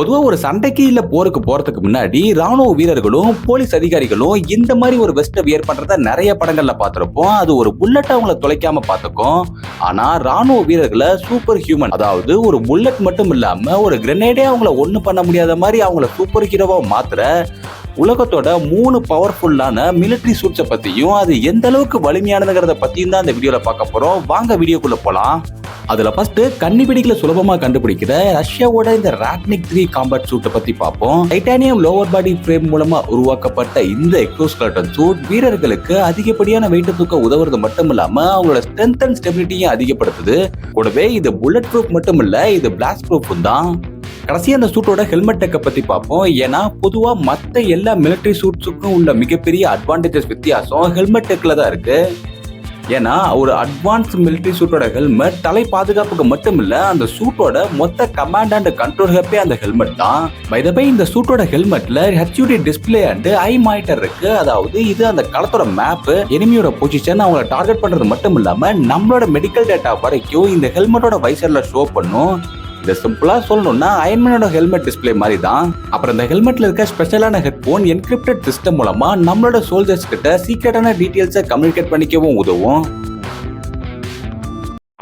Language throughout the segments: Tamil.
பொதுவா ஒரு சண்டைக்கு இல்ல போருக்கு போறதுக்கு முன்னாடி ராணுவ வீரர்களும் போலீஸ் அதிகாரிகளும் இந்த மாதிரி ஒரு வெஸ்ட வியர் பண்றத நிறைய படங்கள்ல பார்த்திருப்போம். அது ஒரு புல்லட் அவங்கள தொலைக்காம பார்த்துக்கும். ஆனா ராணுவ வீரர்களை சூப்பர் ஹியூமன், அதாவது ஒரு புல்லட் மட்டும் இல்லாம ஒரு கிரெனேடே அவங்கள ஒண்ணு பண்ண முடியாத மாதிரி அவங்கள சூப்பர் ஹீரோவா மாத்துற உலகத்தோட 3 பவர்ஃபுல்லான மிலிட்டரி சூட்ஸை பத்தியும் அது எந்த அளவுக்கு வலிமையானதுங்கிறத பத்தியும் தான் இந்த வீடியோல பார்க்க போறோம். வாங்க வீடியோக்குள்ள போலாம். அதுல ஃபர்ஸ்ட் கன்னிபிடிகளை சுலபமா கண்டுபிடிக்கிற ரஷ்யாவோட இந்த ராக்னிக் 3 காம்பேட் சூட்டை பத்தி பார்ப்போம். டைட்டானியம் லோவர் பாடி ஃப்ரேம் மூலமா உருவாக்கப்பட்ட இந்த எக்ஸோஸ்கெலட்டன் சூட் வீரர்களுக்கு அதிகப்படியான வெயிட் தூக்க உதவுறது மட்டும் இல்லாம அவங்களோட ஸ்ட்ரென்த் அண்ட் ஸ்டெபிலிட்டியும் அதிகப்படுத்துது. கூடவே இது புல்லட் ப்ரூஃப் மட்டும் இல்ல, இது பிளாஸ்ட் ப்ரூஃப் தான். கடைசியா அந்த சூட்டோட ஹெல்மெட் டெக்கை பத்தி பார்ப்போம். ஏன்னா பொதுவா மத்த எல்லா மிலிட்டரி சூட்ஸுக்கும் உள்ள மிகப்பெரிய அட்வான்டேஜஸ் வித்தியாசம் ஹெல்மெட் டெக்ல தான் இருக்கு. ஏன்னா ஒரு அட்வான்ஸ் மிலிட்டரி சூட்டோட ஹெல்மெட் தலை பாதுகாப்புக்கு மட்டும் இல்ல, அந்த சூட்டோட மொத்த கமாண்ட் அண்ட் கண்ட்ரோல் ஹப்பே அந்த ஹெல்மெட் தான். பை த பை இந்த சூட்டோட ஹெல்மெட்ல HUD display and I monitor இருக்கு. அதாவது இது அந்த களத்தோட மேப், எனிமியோட பொசிஷன், அவங்கள டார்கெட் பண்றது மட்டும் இல்லாம நம்மளோட மெடிக்கல் டேட்டா வரைக்கும் இந்த ஹெல்மெட்டோட வைசர்ல ஷோ பண்ணும். இதை சிம்பிளா சொல்லணும்னா அயன்மேனோட ஹெல்மெட் டிஸ்பிளே மாதிரி தான். அப்புறம் இந்த ஹெல்மெட்ல இருக்க ஸ்பெஷலான ஹெட்போன் என்கிரிப்டட் சிஸ்டம் மூலமா நம்மளோட சோல்ஜர்ஸ் கிட்ட சீக்ரெட்டான டீடைல்ஸை கம்யூனிகேட் பண்ணிக்கவும் உதவும்.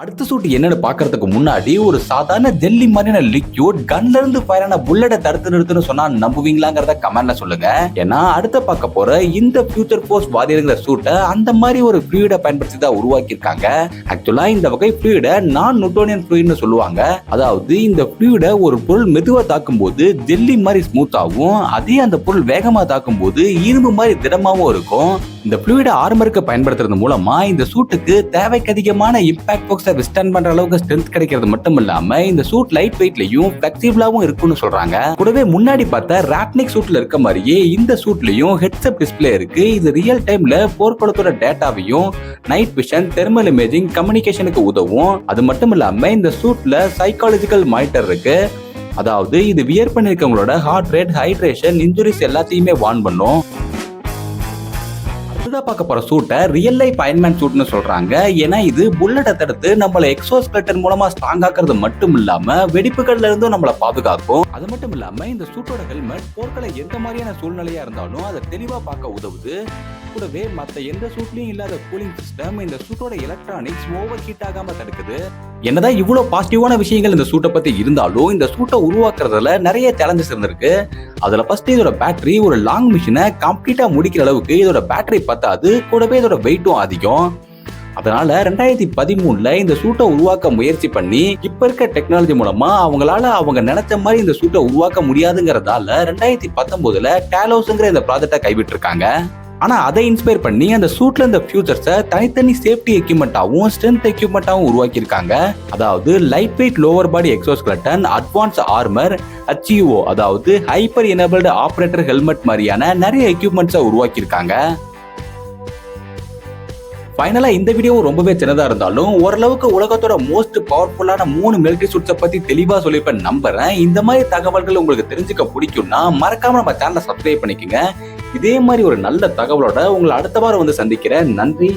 அடுத்த சூட் என்னன்னு பாக்குறதுக்கு முன்னாடி ஒரு சாதாரண ஜெல்லி மாதிரியான லிக்யூட் கன்ல இருந்து ஃபயர் ஆன புல்லட்டை தடுத்து நிறுத்துன்னு சொன்னா நம்புவீங்களாங்கிறத கமெண்ட்ல சொல்லுங்க. ஏன்னா அடுத்த பார்க்க போற இந்த ஃபியூச்சர் ஃபோர்ஸ் வாரியர்ங்கிற சூட்டை அந்த மாதிரி ஒரு ஃப்ளூயிடை பயன்படுத்தி தான் உருவாக்கி இருக்காங்க. ஆக்சுவலா இந்த வகை ஃப்ளூயிடை நான் நியூட்டோனியன் ஃப்ளூயிட்னு சொல்லுவாங்க. அதாவது இந்த ஃப்ளூயிடை ஒரு பொருள் மெதுவா தாக்கும் போது ஜெல்லி மாதிரி ஸ்மூத்தாகவும், அதே அந்த பொருள் வேகமா தாக்கும் போது இரும்பு மாதிரி திடமாவும் இருக்கும். இந்த ஃப்ளூயிடை ஆர்மருக்கு பயன்படுத்துறது மூலமா இந்த சூட்டுக்கு தேவைக்கு அதிகமான இம்பாக்ட் ஃபோர்ஸை விஸ்டாண்ட் பண்ற அளவுக்கு ஸ்ட்ரென்த் கிடைக்கிறது மட்டும் இல்லாம இந்த சூட் லைட் வெயிட்லயும் ஃபிளெக்சிபிளாவும் இருக்குன்னு சொல்றாங்க. கூடவே முன்னாடி பார்த்த ராக்னிக் சூட்ல இருக்க மாதிரியே இந்த சூட்லயும் ஹெட்ஸ்அப் டிஸ்பிளே இருக்கு. இது ரியல் டைம்ல போர்க்களத்தோட டேட்டாவையும் நைட் விஷன், தெர்மல் இமேஜிங், கம்யூனிகேஷனுக்கு உதவும். அது மட்டும் இல்லாம இந்த சூட்ல சைக்காலஜிக்கல் மானிட்டர் இருக்கு. அதாவது இது வியர் பண்ணிருக்கவங்களோட ஹார்ட் ரேட், ஹைட்ரேஷன், இன்ஜுரிஸ் எல்லாத்தையுமே வார்ன் பண்ணும். பார்க்க போற சூட்டை ரியல் லைஃப் அயன்மேன் சூட்னு சொல்றாங்க. ஏன்னா இது புல்லட்டை தடுத்து நம்மள எக்ஸோஸ்கெலட்டன் மூலமா ஸ்ட்ராங் ஆக்குறது மட்டும் இல்லாம வெடிப்புகள்ல இருந்தும் நம்மள பாதுகாக்கும். அது மட்டும் இல்லாம இந்த சூட்டோட ஹெல்மெட் போர்க்கள எந்த மாதிரியான சூழ்நிலையா இருந்தாலும் அதை தெளிவா பார்க்க உதவுது. கூடவே மத்த எந்த சூட்லயும் இல்லாத கூலிங் சிஸ்டம் இந்த சூட்டோட எலக்ட்ரானிக்ஸ் ஓவர் ஹீட் ஆகாம தடுக்குது. என்னதான் இவ்வளவு பாசிட்டிவான விஷயங்கள் இந்த சூட்டை பத்தி இருந்தாலும் இந்த சூட்டை உருவாக்குறதுல நிறைய சேலஞ்சஸ் இருந்திருக்கு. அதுல ஃபர்ஸ்ட் இதோட பேட்டரி ஒரு லாங் மிஷினை கம்ப்ளீட்டா முடிக்கிற அளவுக்கு இதோட பேட்டரி பத்தாது. கூடவே இதோட வெயிட்டும் அதிகம். அதனால 2013 இந்த சூட்டை உருவாக்க முயற்சி பண்ணி இப்ப இருக்க டெக்னாலஜி மூலமா அவங்களால அவங்க நினைச்ச மாதிரி இந்த சூட்டை உருவாக்க முடியாதுங்கிறதால 2019 டேலோஸ்ங்கிற இந்த ப்ராஜெக்டை கைவிட்டு இருக்காங்க. ஆனா அதை இன்ஸ்பயர் பண்ணி அந்த சூட்ல இந்த ஃபியூச்சர்ஸை தனித்தனி சேஃப்டி எக்யூப்மெண்டாவும் ஸ்ட்ரென்த் எக்யூப்மெண்டாவும் உருவாக்கி இருக்காங்க. அதாவது light weight lower body exoskeleton, advance armour, HUO அதாவது ஹைப்பர் எனேபிள்டு ஆபரேட்டர் ஹெல்மெட் மாதிரியான நிறைய எக்யூப்மெண்ட்ஸை உருவாக்கி இருக்காங்க. ஃபைனலா இந்த வீடியோவும் ரொம்பவே சின்னதா இருந்தாலும் ஓரளவுக்கு உலகத்தோட மோஸ்ட் பவர்ஃபுல்லான 3 மிலிட்டரி சூட்ஸை பத்தி தெளிவா சொல்லிப்பேன் நம்புறேன். இந்த மாதிரி தகவல்கள் உங்களுக்கு தெரிஞ்சுக்க பிடிக்கும்னா மறக்காம நம்ம சேனலை சப்ஸ்கிரைப் பண்ணிக்கோங்க. இதே மாதிரி ஒரு நல்ல தகவலோட உங்களை அடுத்த வாரம் வந்து சந்திக்கிறேன். நன்றி.